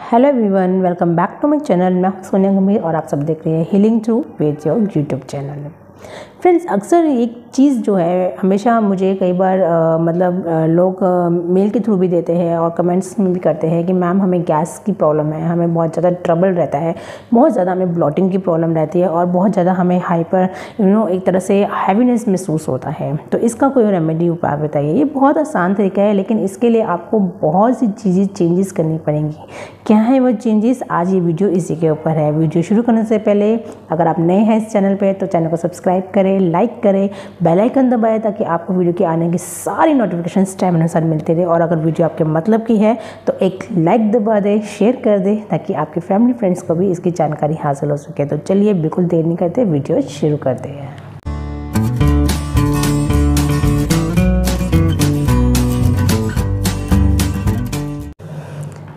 Hello everyone, welcome back to my channel. मैं सोनिया गंभीर और आप सब देख रहे हैं healing through with your YouTube channel. Friends, अक्सर एक चीज़ जो है हमेशा मुझे कई बार लोग मेल के थ्रू भी देते हैं और कमेंट्स में भी करते हैं कि मैम हमें गैस की प्रॉब्लम है, हमें बहुत ज़्यादा ट्रबल रहता है, बहुत ज़्यादा हमें ब्लॉटिंग की प्रॉब्लम रहती है और बहुत ज़्यादा हमें हाइपर एक तरह से हैवीनेस महसूस होता है। तो इसका कोई रेमेडी उपाय बताइए। ये बहुत आसान तरीका है, लेकिन इसके लिए आपको बहुत सी चीज़ें चेंजेस करनी पड़ेंगी। क्या है वो चेंजेस? आज ये वीडियो इसी के ऊपर है। वीडियो शुरू करने से पहले अगर आप नए हैं इस चैनल पे तो चैनल को सब्सक्राइब करें, लाइक करें, बेल आइकन दबाएं ताकि आपको वीडियो के आने की सारी नोटिफिकेशन टाइम अनुसार मिलते रहे। और अगर वीडियो आपके मतलब की है तो एक लाइक दबा दें, शेयर कर दें ताकि आपके फैमिली फ्रेंड्स को भी इसकी जानकारी हासिल हो सके। तो चलिए बिल्कुल देर नहीं करते, वीडियो शुरू करते हैं।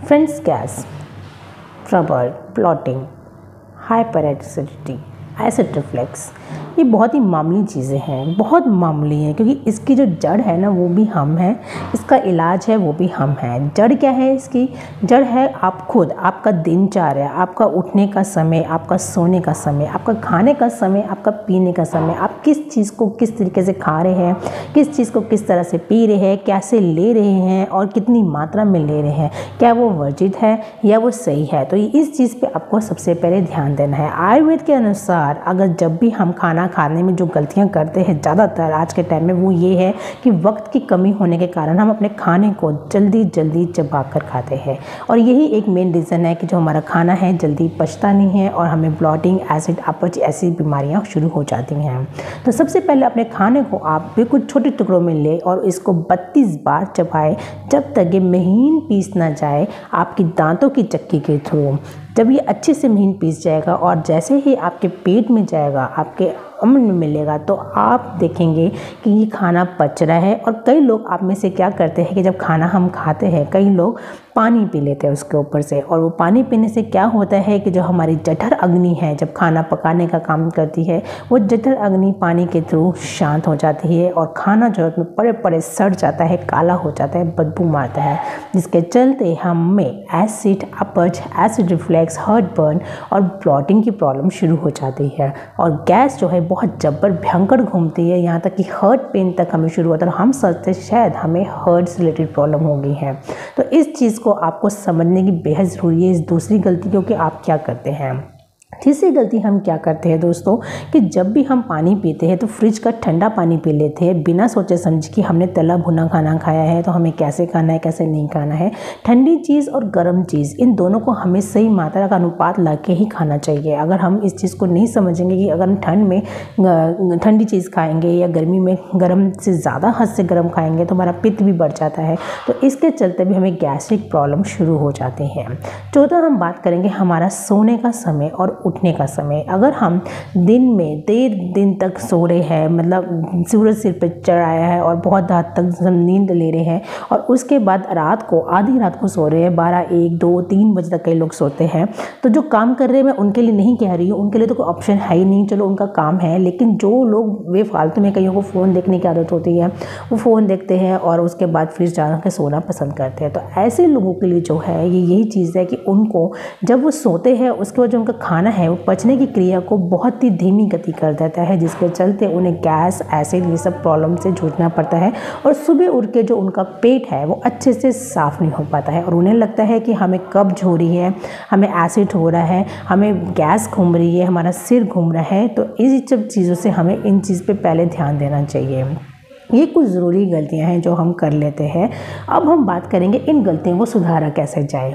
Friends, gas, trouble, blotting, hyper acidity, acid reflex, ये बहुत ही मामूली चीज़ें हैं, बहुत मामूली हैं, क्योंकि इसकी जो जड़ है ना वो भी हम हैं, इसका इलाज है वो भी हम हैं। जड़ क्या है इसकी? जड़ है आप खुद, आपका दिनचर्या, आपका उठने का समय, आपका सोने का समय, आपका खाने का समय, आपका पीने का समय, आप किस चीज़ को किस तरीके से खा रहे हैं, किस चीज़ को किस तरह से पी रहे हैं, कैसे ले रहे हैं और कितनी मात्रा में ले रहे हैं, क्या वो वर्जित है या वो सही है। तो इस चीज़ पे आपको सबसे पहले ध्यान देना है। आयुर्वेद के अनुसार अगर जब भी हम खाना खाने में जो गलतियां करते हैं ज़्यादातर आज के टाइम में, वो ये है कि वक्त की कमी होने के कारण हम अपने खाने को जल्दी जल्दी चबा कर खाते हैं। और यही एक मेन रीज़न है कि जो हमारा खाना है जल्दी पचता नहीं है और हमें ब्लॉटिंग, एसिड, अपच ऐसी बीमारियां शुरू हो जाती हैं। तो सबसे पहले अपने खाने को आप बिल्कुल छोटे टुकड़ों में ले और इसको 32 बार चबाएं जब तक ये महीन पीस ना जाए आपकी दांतों की चक्की के थ्रू। जब ये अच्छे से महीन पीस जाएगा और जैसे ही आपके पेट में जाएगा, आपके अम्ल में मिलेगा, तो आप देखेंगे कि ये खाना पच रहा है। और कई लोग आप में से क्या करते हैं कि जब खाना हम खाते हैं, कई लोग पानी पी लेते हैं उसके ऊपर से, और वो पानी पीने से क्या होता है कि जो हमारी जठर अग्नि है, जब खाना पकाने का काम करती है, वो जठर अग्नि पानी के थ्रू शांत हो जाती है और खाना जो है पड़े पड़े सड़ जाता है, काला हो जाता है, बदबू मारता है, जिसके चलते हमें एसिड, अपच, एसिड रिफ्लेक्स, हार्टबर्न और ब्लॉटिंग की प्रॉब्लम शुरू हो जाती है। और गैस जो है बहुत जबर भयंकर घूमती है, यहाँ तक कि हार्ट पेन तक हमें शुरू होता है और हम सोचते शायद हमें हार्ट से रिलेटेड प्रॉब्लम हो गई है। तो इस चीज़ को आपको समझने की बेहद ज़रूरी है। इस दूसरी गलती क्योंकि आप क्या करते हैं, तीसरी गलती हम क्या करते हैं दोस्तों, कि जब भी हम पानी पीते हैं तो फ्रिज का ठंडा पानी पी लेते हैं बिना सोचे समझे कि हमने तला भुना खाना खाया है तो हमें कैसे खाना है, कैसे नहीं खाना है। ठंडी चीज़ और गर्म चीज़, इन दोनों को हमें सही मात्रा का अनुपात ला के ही खाना चाहिए। अगर हम इस चीज़ को नहीं समझेंगे कि अगर हम ठंड में ठंडी चीज़ खाएंगे या गर्मी में गर्म से ज़्यादा हद से गर्म खाएंगे तो हमारा पित्त भी बढ़ जाता है, तो इसके चलते भी हमें गैस्ट्रिक प्रॉब्लम शुरू हो जाती है। चौथा हम बात करेंगे हमारा सोने का समय और उठने का समय। अगर हम दिन में देर दिन तक सो रहे हैं, मतलब सूरज सिर पे चढ़ाया है और बहुत हद तक हम नींद ले रहे हैं, और उसके बाद रात को आधी रात को सो रहे हैं, 12, 1, 2, 3 बजे तक कई लोग सोते हैं, तो जो काम कर रहे हैं, मैं उनके लिए नहीं कह रही हूँ, उनके लिए तो कोई ऑप्शन है ही नहीं, चलो उनका काम है। लेकिन जो लोग बेफालतू में, कईयों को फ़ोन देखने की आदत होती है, वो फ़ोन देखते हैं और उसके बाद फिर जा के सोना पसंद करते हैं, तो ऐसे लोगों के लिए जो है ये यही चीज़ है कि उनको जब वो सोते हैं उसके बाद जो उनका खाना है वो पचने की क्रिया को बहुत ही धीमी गति कर देता है, जिसके चलते उन्हें गैस, एसिड, ये सब प्रॉब्लम से जूझना पड़ता है। और सुबह उठ के जो उनका पेट है वो अच्छे से साफ़ नहीं हो पाता है और उन्हें लगता है कि हमें कब्ज हो रही है, हमें एसिड हो रहा है, हमें गैस घूम रही है, हमारा सिर घूम रहा है। तो इस सब चीज़ों से हमें इन चीज़ पे पहले ध्यान देना चाहिए। ये कुछ ज़रूरी गलतियां हैं जो हम कर लेते हैं। अब हम बात करेंगे इन गलतियों को सुधारा कैसे जाए।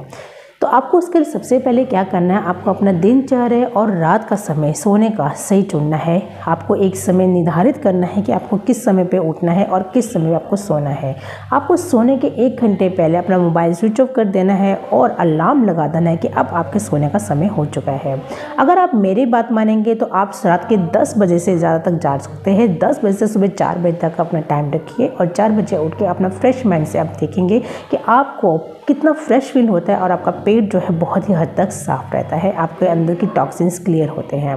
तो आपको उसके लिए सबसे पहले क्या करना है, आपको अपना दिनचर्या और रात का समय सोने का सही चुनना है। आपको एक समय निर्धारित करना है कि आपको किस समय पे उठना है और किस समय आपको सोना है। आपको सोने के 1 घंटे पहले अपना मोबाइल स्विच ऑफ कर देना है और अलार्म लगा देना है कि अब आपके सोने का समय हो चुका है। अगर आप मेरी बात मानेंगे तो आप रात के 10 बजे से ज़्यादा तक जाग सकते हैं। 10 बजे से सुबह 4 बजे तक अपना टाइम रखिए और 4 बजे उठ के अपना फ्रेश माइंड से आप देखेंगे कि आपको कितना फ्रेश फील होता है और आपका पेट पेट जो है बहुत ही हद तक साफ़ रहता है, आपके अंदर की टॉक्सिन्स क्लियर होते हैं।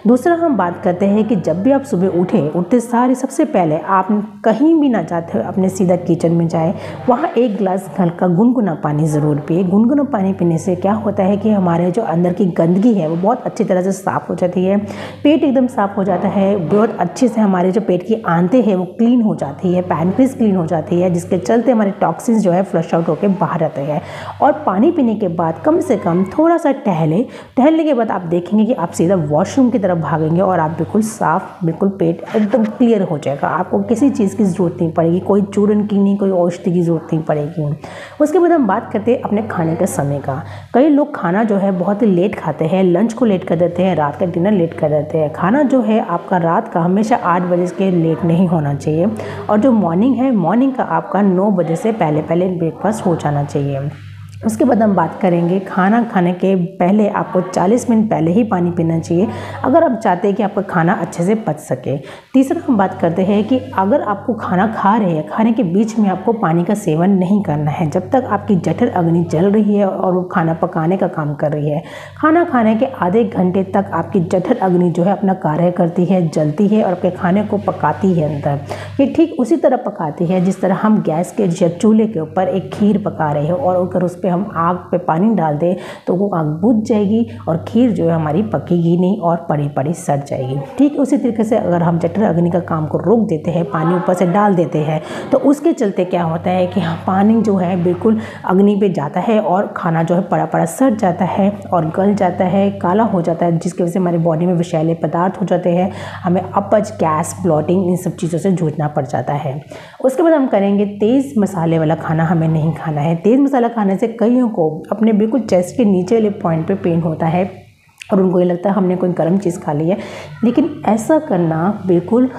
दूसरा हम बात करते हैं कि जब भी आप सुबह उठते सारे सबसे पहले आप कहीं भी ना जाते हो अपने सीधा किचन में जाए, वहाँ एक गिलास हल्का गुनगुना पानी ज़रूर पिए। गुनगुना पानी पीने से क्या होता है कि हमारे जो अंदर की गंदगी है वो बहुत अच्छी तरह से साफ़ हो जाती है, पेट एकदम साफ़ हो जाता है, बहुत अच्छे से हमारे जो पेट की आंतें हैं वो क्लीन हो जाती है, पैनक्रियाज क्लीन हो जाती है, जिसके चलते हमारे टॉक्सिन्स जो है फ्लश आउट होकर बाहर आते हैं। और पानी पीने के बाद कम से कम थोड़ा सा टहलने के बाद आप देखेंगे कि आप सीधा वॉशरूम की तरफ भागेंगे और आप बिल्कुल साफ़, बिल्कुल पेट एकदम क्लियर हो जाएगा। आपको किसी चीज़ की ज़रूरत नहीं पड़ेगी, कोई चूरन की नहीं, कोई औषधि की ज़रूरत नहीं पड़ेगी। उसके बाद हम बात करते हैं अपने खाने के समय का। कई लोग खाना जो है बहुत ही लेट खाते हैं, लंच को लेट कर देते हैं, रात का डिनर लेट कर देते हैं। खाना जो है आपका रात का हमेशा 8 बजे के लेट नहीं होना चाहिए, और जो मॉर्निंग है, मॉर्निंग का आपका 9 बजे से पहले ब्रेकफास्ट हो जाना चाहिए। उसके बाद हम बात करेंगे खाना खाने के पहले आपको 40 मिनट पहले ही पानी पीना चाहिए, अगर आप चाहते हैं कि आपका खाना अच्छे से पच सके। तीसरा हम बात करते हैं कि अगर आपको खाना खा रहे हैं, खाने के बीच में आपको पानी का सेवन नहीं करना है जब तक आपकी जठर अग्नि जल रही है और वो खाना पकाने का काम कर रही है। खाना खाने के आधे घंटे तक आपकी जठर अग्नि जो है अपना कार्य करती है, जलती है और आपके खाने को पकाती है अंदर। ये ठीक उसी तरह पकाती है जिस तरह हम गैस के या चूल्हे के ऊपर एक खीर पका रहे हो, और अगर उस पर हम आग पे पानी डाल दें तो वो आग बुझ जाएगी और खीर जो है हमारी पकेगी नहीं और पड़ी पड़ी सड़ जाएगी। ठीक उसी तरीके से अगर हम जठर अग्नि का काम को रोक देते हैं, पानी ऊपर से डाल देते हैं, तो उसके चलते क्या होता है कि पानी जो है बिल्कुल अग्नि पे जाता है और खाना जो है पड़ा पड़ा सड़ जाता है और गल जाता है, काला हो जाता है, जिसकी वजह से हमारी बॉडी में विषैले पदार्थ हो जाते हैं, हमें अपच, गैस, ब्लॉटिंग, इन सब चीज़ों से जूझना पड़ जाता है। उसके बाद हम करेंगे तेज़ मसाले वाला खाना हमें नहीं खाना है। तेज़ मसाला खाने से कईयों को अपने बिल्कुल चेस्ट के नीचे वाले पॉइंट पे पेन होता है और उनको ये लगता है हमने कोई गर्म चीज़ खा ली है, लेकिन ऐसा करना बिल्कुल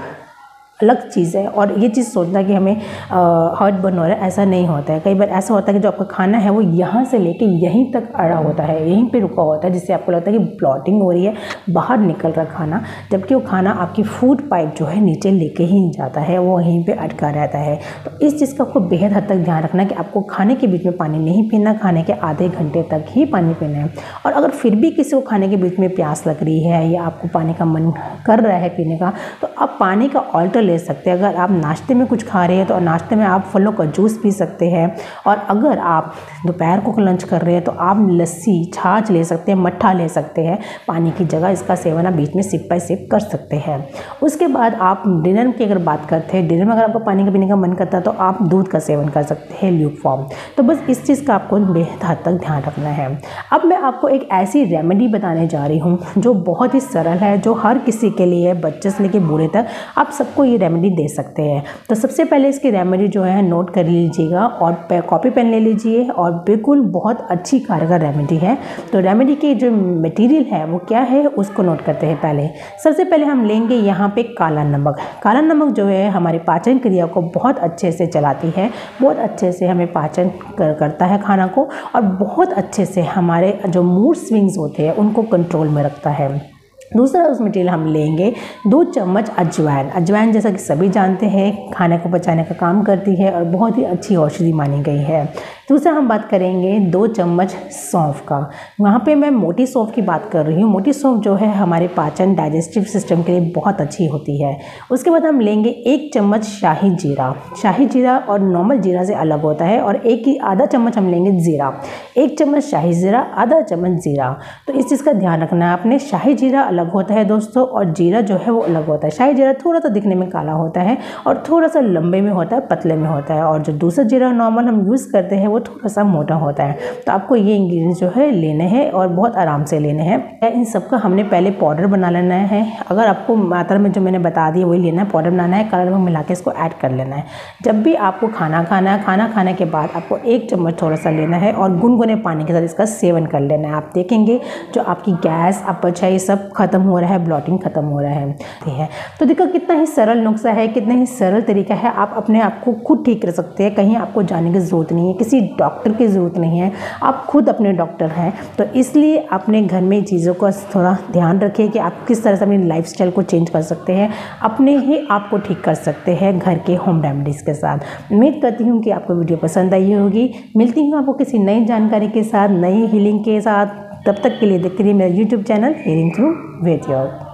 अलग चीज़ है। और ये चीज़ सोचना कि हमें हार्ट बर्न हो रहा है, ऐसा नहीं होता है। कई बार ऐसा होता है कि जो आपका खाना है वो यहाँ से लेके यहीं तक अड़ा होता है, यहीं पे रुका होता है, जिससे आपको लगता है कि ब्लॉटिंग हो रही है, बाहर निकल रहा खाना, जबकि वो खाना आपकी फूड पाइप जो है नीचे लेके ही जाता है, वो वहीं पर अटका रहता है। तो इस चीज़ का आपको बेहद हद तक ध्यान रखना है कि आपको खाने के बीच में पानी नहीं पीना, खाने के आधे घंटे तक ही पानी पीना है। और अगर फिर भी किसी को खाने के बीच में प्यास लग रही है या आपको पानी का मन कर रहा है पीने का, तो आप पानी का ऑल्टर ले सकते हैं। अगर आप नाश्ते में कुछ खा रहे हैं तो नाश्ते में आप फलों का जूस पी सकते हैं, और अगर आप दोपहर को लंच कर रहे हैं तो आप लस्सी, छाछ ले सकते हैं, मट्ठा ले सकते हैं पानी की जगह। इसका सेवन आप बीच में सिप बाय सिप कर सकते हैं। उसके बाद आप डिनर की अगर बात करते हैं, डिनर में अगर आपको पानी का पीने का मन करता है तो आप दूध का सेवन कर सकते हैं, ल्यूक फॉर्म। तो बस इस चीज़ का आपको बेहद हद तक ध्यान रखना है। अब मैं आपको एक ऐसी रेमेडी बताने जा रही हूँ जो बहुत ही सरल है, जो हर किसी के लिए, बच्चे से लेकर बूढ़े तक, आप सबको ये रेमेडी दे सकते हैं। तो सबसे पहले इसकी रेमेडी जो है नोट कर लीजिएगा और कॉपी पेन ले लीजिए, और बिल्कुल बहुत अच्छी कारगर रेमेडी है। तो रेमेडी की जो मटेरियल है वो क्या है उसको नोट करते हैं। पहले सबसे पहले हम लेंगे यहाँ पे काला नमक। काला नमक जो है हमारी पाचन क्रिया को बहुत अच्छे से चलाती है, बहुत अच्छे से हमें पाचन करता है खाना को, और बहुत अच्छे से हमारे जो मूड स्विंग्स होते हैं उनको कंट्रोल में रखता है। दूसरा उस मटेरियल हम लेंगे 2 चम्मच अजवाइन। अजवाइन जैसा कि सभी जानते हैं खाने को पचाने का काम करती है और बहुत ही अच्छी औषधि मानी गई है। दूसरा हम बात करेंगे 2 चम्मच सौंफ का। वहाँ पे मैं मोटी सौंफ की बात कर रही हूँ। मोटी सौंफ जो है हमारे पाचन, डाइजेस्टिव सिस्टम के लिए बहुत अच्छी होती है। उसके बाद हम लेंगे 1 चम्मच शाही जीरा। शाही जीरा और नॉर्मल जीरा से अलग होता है, और आधा चम्मच हम लेंगे जीरा। 1 चम्मच शाही जीरा, आधा चम्मच जीरा। तो इस चीज़ का ध्यान रखना है आपने। शाही जीरा अलग होता है दोस्तों, और जीरा जो है वो अलग होता है। शाही जीरा थोड़ा सा दिखने में काला होता है और थोड़ा सा लंबे में होता है, पतले में होता है, और जो दूसरा जीरा नॉर्मल हम यूज़ करते हैं वो थोड़ा सा मोटा होता है। तो आपको ये इंग्रेडिएंट्स जो है लेने हैं और बहुत आराम से लेने हैं। इन सब का हमने पहले पाउडर बना लेना है। अगर आपको मात्रा में जो मैंने बता दी वही लेना है, पाउडर बनाना है, कलर में मिला के इसको ऐड कर लेना है। जब भी आपको खाना खाना है, खाना खाने के बाद आपको 1 चम्मच थोड़ा सा लेना है और गुनगुने पानी के साथ इसका सेवन कर लेना है। आप देखेंगे जो आपकी गैस, अपच है, ये सब खत्म हो रहा है, ब्लॉटिंग खत्म हो रहा है। तो देखो कितना ही सरल नुस्खा है, कितना ही सरल तरीका है। आप अपने आप को खुद ठीक कर सकते हैं, कहीं आपको जाने की ज़रूरत नहीं है, किसी डॉक्टर की ज़रूरत नहीं है, आप खुद अपने डॉक्टर हैं। तो इसलिए अपने घर में चीज़ों का थोड़ा ध्यान रखिए कि आप किस तरह से अपनी लाइफस्टाइल को चेंज कर सकते हैं, अपने ही आप को ठीक कर सकते हैं घर के होम रेमेडीज़ के साथ। उम्मीद करती हूँ कि आपको वीडियो पसंद आई होगी। मिलती हूँ आपको किसी नई जानकारी के साथ, नई हीलिंग के साथ। तब तक के लिए देखते रहिए मेरा YouTube channel healing through with your.